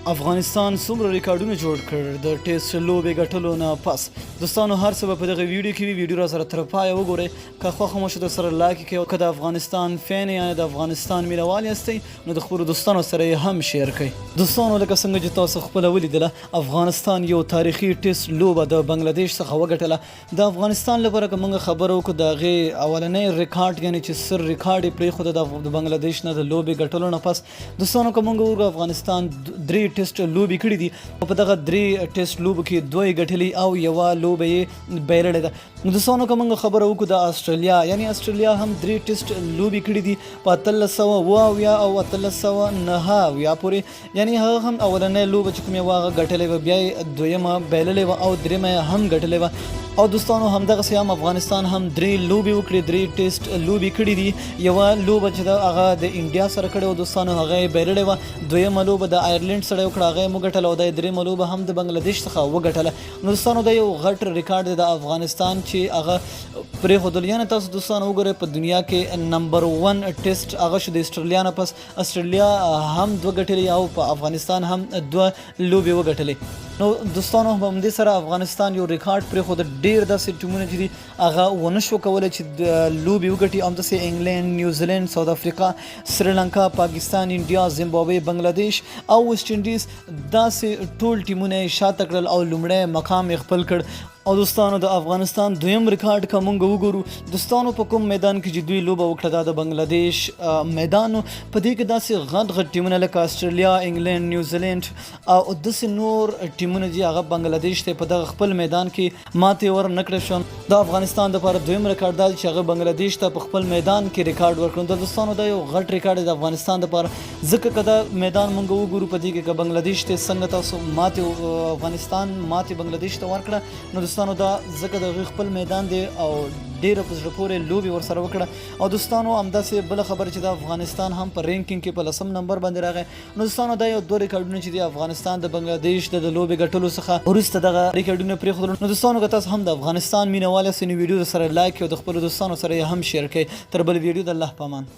افغانستان څومره ریکارډونه جوړ کړ د ټیسټ لوبې ګټلو نه پس. دوستانو هر څه په دغه ویډیو کې ویډیو را سره تر پایه وګورئ. که خوښه مو شوه سره لایک کړئ او که د افغانستان فین یا د افغانستان مینوال یاستئ نو د خپلو دوستانو سره یې هم شیر کړئ. دوستانو لکه څنګه چې تاسو خپله ولیدله افغانستان یو تاریخي ټیسټ لوبه د بنګلادیش څخه وګټله. د افغانستان لپاره که موږ خبره وکړو د هغې اولنی ریکارډ یعنې چې سر ریکارډ یې پرېښوده د بنګلادیش نه د لوبې ګټلو نه پس. دوستانو که موږ وګورو افغانستان درې ټیسټ لوبې کړي دي او په دغه درې ټیسټ لوبو کې دوه یې ګټلي او یوه لوبه یې بایللې ده. نو دوستانو که موږ خبره وکړو د استرالیا یعنې استرالیا هم درې ټیسټ لوبې کړي دي په 1880 او 1889 پورې یعنې هغه هم اولنۍ لوبه چې کومه وه هغه ګټلې وه بیا یې دویمه بایللې وه او درېیمه یې هم ګټلې وه. او دوستانو همدغسې هم افغانستان هم درې لوبې وکړې درې ټیسټ لوبې کړي دي. یوه لوبه چې ده هغه د انډیا سره کړې وه دوستانو هغه یې بایللې وه. دویمه لوبه د آیرلینډ سره وکړه هغه یې وګټله او د درېیمه لوبه هم د بنګلادیش څخه وګټله. نو دوستانو دا یو غټ ریکارډ دی د افغانستان چې هغه پرېښودل. یعنې تاسو دوستانو وګورئ په دنیا کې نمبر 1 ټیسټ هغه شو د استرالیا نه پس. استرالیا هم دوه ګټلې او په افغانستان هم دوه لوبې وګټلې. نو دوستانو په همدې سره افغانستان یو ریکارډ پرېښود. ډېر داسې ټیمونه چې دي هغه ونه شو کولی چې لوبې وګټي. همداسې انګلینډ، نیوزیلینډ، ساوث افریقا، سریلانکا، پاکستان، انډیا، زیمبابوې، بنګلادیش او ویسټ انډیز داسې ټول ټیمونه یې شاته کړل او لومړی مقام یې خپل کړ. او دوستانو د افغانستان دویم ریکارډ که موږ وګورو دوستانو په کوم میدان کې چې دوی لوبه وکړه دا د بنګلادیش میدان و. په دې کې داسې غټ غټ ټیمونه لکه استرالیا، انګلینډ، نیوزیلینډ او داسې نور ټیمونه چې هغه بنګلادیش ته په دغه خپل میدان کې ماتې ور نه کړې شوه. د افغانستان دپاره دویم ریکارډ دا چې هغه بنګلادیش ته په خپل میدان کې ریکارډ ورکړل. د دوستانو دا یو غټ ریکارډ دی د افغانستان دپاره ځکه که دا میدان موږ وګورو په دې کې که بنګلادیش ته څنګه تاسو ماتې افغانستان ماتې بنګلادیش ته ورکړه نو دوستانو دا ځکه د هغوی خپل میدان دی او ډېره په زړه پورې لوبې ورسره وکړه. او دوستانو همداسې بله خبره چې د افغانستان هم په رینکینګ کې په 10م نمبر باندې راغی. نو دوستانو دا یو دوه ریکارډونه چې دي افغانستان د بنګلادیش د لوبې ګټلو څخه وروسته دغه ریکارډونه پرېښودل. نو دوستانو که تاسو هم د افغانستان مینوال یاست نو ویډیو سره لایک کړئ او د خپلو دوستانو سره یې هم شیر کړئ. تر بل ویډیو د الله په امان.